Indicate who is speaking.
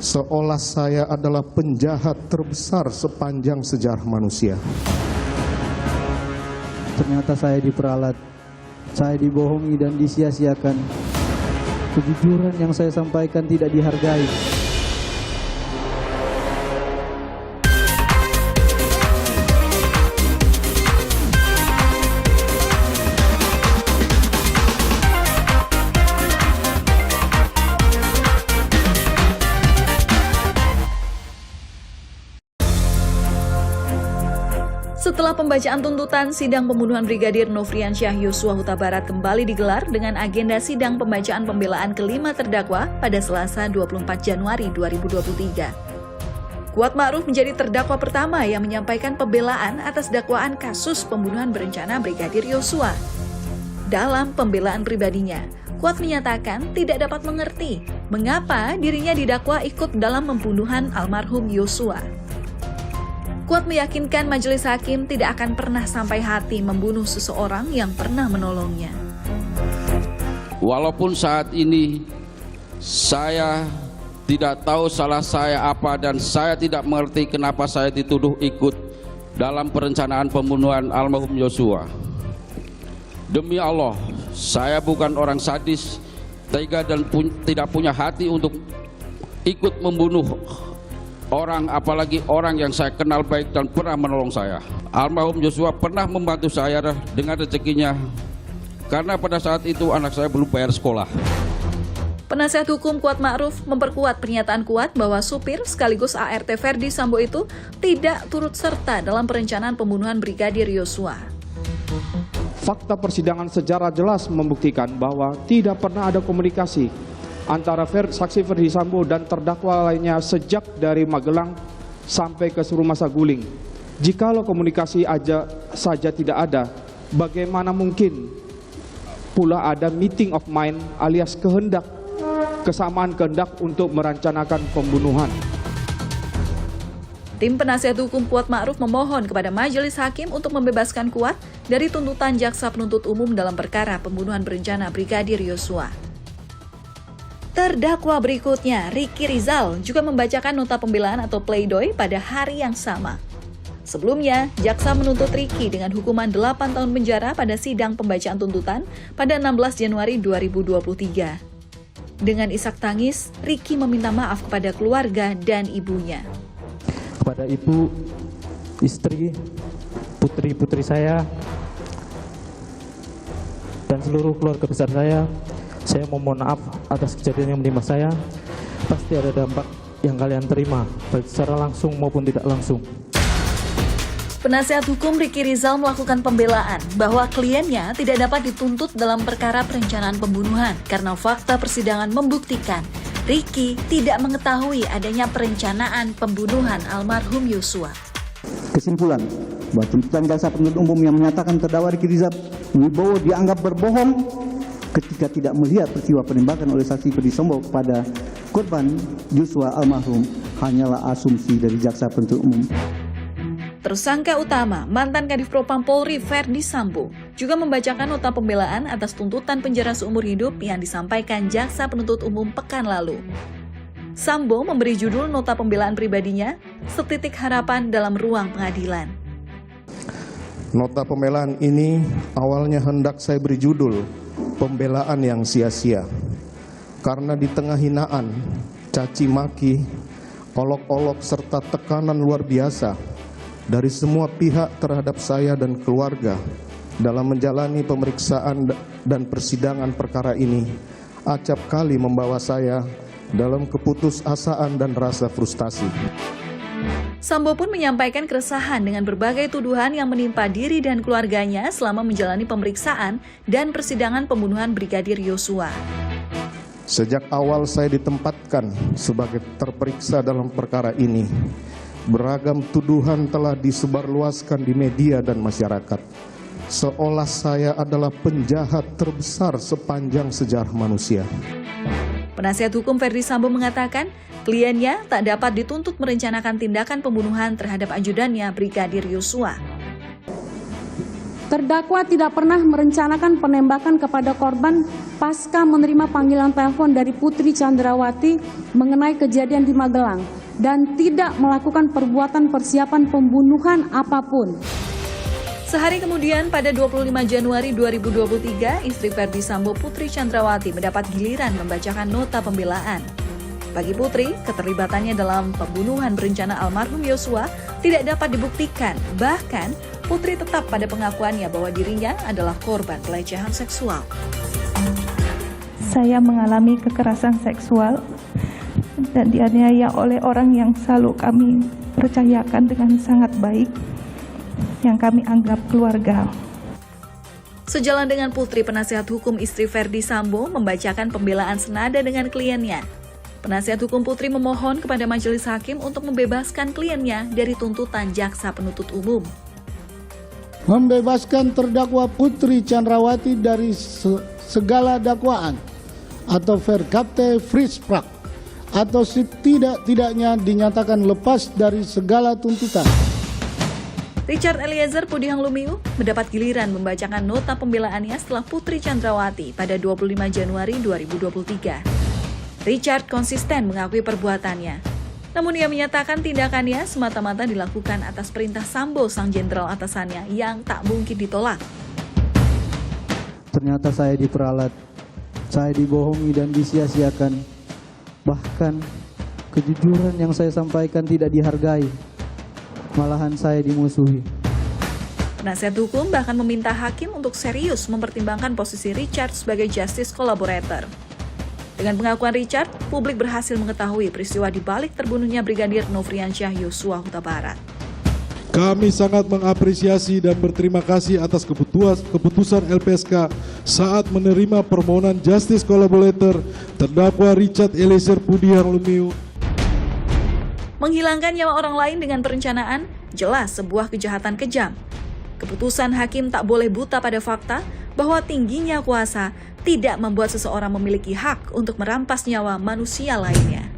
Speaker 1: seolah saya adalah penjahat terbesar sepanjang sejarah manusia.
Speaker 2: Ternyata saya diperalat, saya dibohongi dan disia-siakan. Kejujuran yang saya sampaikan tidak dihargai.
Speaker 3: Setelah pembacaan tuntutan, sidang pembunuhan Brigadir Nofriansyah Yosua Huta Barat kembali digelar dengan agenda sidang pembacaan pembelaan kelima terdakwa pada Selasa 24 Januari 2023. Kuat Ma'ruf menjadi terdakwa pertama yang menyampaikan pembelaan atas dakwaan kasus pembunuhan berencana Brigadir Yosua. Dalam pembelaan pribadinya, Kuat menyatakan tidak dapat mengerti mengapa dirinya didakwa ikut dalam pembunuhan almarhum Yosua. Kuat meyakinkan majelis hakim tidak akan pernah sampai hati membunuh seseorang yang pernah menolongnya.
Speaker 4: Walaupun saat ini saya tidak tahu salah saya apa dan saya tidak mengerti kenapa saya dituduh ikut dalam perencanaan pembunuhan almarhum Yosua. Demi Allah, saya bukan orang sadis, tega dan tidak punya hati untuk ikut membunuh orang, apalagi orang yang saya kenal baik dan pernah menolong saya. Almarhum Yosua pernah membantu saya dengan rezekinya, karena pada saat itu anak saya belum bayar sekolah.
Speaker 3: Penasihat hukum Kuat Ma'ruf memperkuat pernyataan Kuat bahwa supir sekaligus ART Ferdi Sambo itu tidak turut serta dalam perencanaan pembunuhan Brigadir Yosua.
Speaker 5: Fakta persidangan secara jelas membuktikan bahwa tidak pernah ada komunikasi antara saksi Ferdi Sambo dan terdakwa lainnya sejak dari Magelang sampai ke Rumah Saguling. Jikalau komunikasi saja tidak ada, bagaimana mungkin pula ada meeting of mind alias kesamaan kehendak untuk merencanakan pembunuhan.
Speaker 3: Tim penasihat hukum Kuat Ma'ruf memohon kepada majelis hakim untuk membebaskan Kuat dari tuntutan jaksa penuntut umum dalam perkara pembunuhan berencana Brigadir Yosua. Terdakwa berikutnya, Ricky Rizal, juga membacakan nota pembelaan atau pleidoy pada hari yang sama. Sebelumnya, jaksa menuntut Ricky dengan hukuman 8 tahun penjara pada sidang pembacaan tuntutan pada 16 Januari 2023. Dengan isak tangis, Ricky meminta maaf kepada keluarga dan ibunya.
Speaker 2: Kepada ibu, istri, putri-putri saya, dan seluruh keluarga besar saya memohon maaf atas kejadian yang menimpa saya. Pasti ada dampak yang kalian terima, baik secara langsung maupun tidak langsung.
Speaker 3: Penasihat hukum Ricky Rizal melakukan pembelaan bahwa kliennya tidak dapat dituntut dalam perkara perencanaan pembunuhan karena fakta persidangan membuktikan Ricky tidak mengetahui adanya perencanaan pembunuhan almarhum Yosua.
Speaker 6: Kesimpulan bahwa tuntutan jaksa penuntut umum yang menyatakan terdakwa Ricky Rizal Wibowo dianggap berbohong ketika tidak melihat peristiwa penembakan oleh saksi Ferdi Sambo kepada korban Yosua almarhum hanyalah asumsi dari jaksa penuntut umum.
Speaker 3: Tersangka utama, mantan Kadif Propam Polri Ferdi Sambo, juga membacakan nota pembelaan atas tuntutan penjara seumur hidup yang disampaikan jaksa penuntut umum pekan lalu. Sambo memberi judul nota pembelaan pribadinya, Setitik Harapan dalam Ruang Pengadilan.
Speaker 1: Nota pembelaan ini awalnya hendak saya beri judul pembelaan yang sia-sia, karena di tengah hinaan, caci maki, olok-olok serta tekanan luar biasa dari semua pihak terhadap saya dan keluarga dalam menjalani pemeriksaan dan persidangan perkara ini, acap kali membawa saya dalam keputusasaan dan rasa frustasi.
Speaker 3: Sambo pun menyampaikan keresahan dengan berbagai tuduhan yang menimpa diri dan keluarganya selama menjalani pemeriksaan dan persidangan pembunuhan Brigadir Yosua.
Speaker 1: Sejak awal saya ditempatkan sebagai terperiksa dalam perkara ini, beragam tuduhan telah disebarluaskan di media dan masyarakat, seolah saya adalah penjahat terbesar sepanjang sejarah manusia.
Speaker 3: Penasihat hukum Ferdi Sambo mengatakan, kliennya tak dapat dituntut merencanakan tindakan pembunuhan terhadap ajudannya Brigadir Yosua.
Speaker 7: Terdakwa tidak pernah merencanakan penembakan kepada korban pasca menerima panggilan telepon dari Putri Chandrawati mengenai kejadian di Magelang dan tidak melakukan perbuatan persiapan pembunuhan apapun.
Speaker 3: Sehari kemudian, pada 25 Januari 2023, istri Verdi Sambo, Putri Chandrawati, mendapat giliran membacakan nota pembelaan. Bagi Putri, keterlibatannya dalam pembunuhan berencana almarhum Yosua tidak dapat dibuktikan. Bahkan, Putri tetap pada pengakuannya bahwa dirinya adalah korban pelecehan seksual.
Speaker 8: Saya mengalami kekerasan seksual dan dianiaya oleh orang yang selalu kami percayakan dengan sangat baik, yang kami anggap keluarga.
Speaker 3: Sejalan dengan Putri, penasihat hukum istri Verdi Sambo membacakan pembelaan senada dengan kliennya. Penasihat hukum Putri memohon kepada majelis hakim untuk membebaskan kliennya dari tuntutan jaksa penuntut umum.
Speaker 9: Membebaskan terdakwa Putri Chandrawati dari segala dakwaan atau verkapte frisprak atau setidak-tidaknya dinyatakan lepas dari segala tuntutan.
Speaker 3: Richard Eliezer Pudihang Lumiu mendapat giliran membacakan nota pembelaannya setelah Putri Chandrawati pada 25 Januari 2023. Richard konsisten mengakui perbuatannya. Namun ia menyatakan tindakannya semata-mata dilakukan atas perintah Sambo, sang jenderal atasannya, yang tak mungkin ditolak.
Speaker 6: Ternyata saya diperalat, saya dibohongi dan disia-siakan. Bahkan kejujuran yang saya sampaikan tidak dihargai. Malahan saya dimusuhi.
Speaker 3: Penasihat hukum bahkan meminta hakim untuk serius mempertimbangkan posisi Richard sebagai justice collaborator. Dengan pengakuan Richard, publik berhasil mengetahui peristiwa di balik terbunuhnya Brigadir Nofriansyah Yosua Huta Barat.
Speaker 10: Kami sangat mengapresiasi dan berterima kasih atas keputusan LPSK saat menerima permohonan justice collaborator terdakwa Richard Eliezer Pudihang Lumiu.
Speaker 3: Menghilangkan nyawa orang lain dengan perencanaan jelas sebuah kejahatan kejam. Keputusan hakim tak boleh buta pada fakta bahwa tingginya kuasa tidak membuat seseorang memiliki hak untuk merampas nyawa manusia lainnya.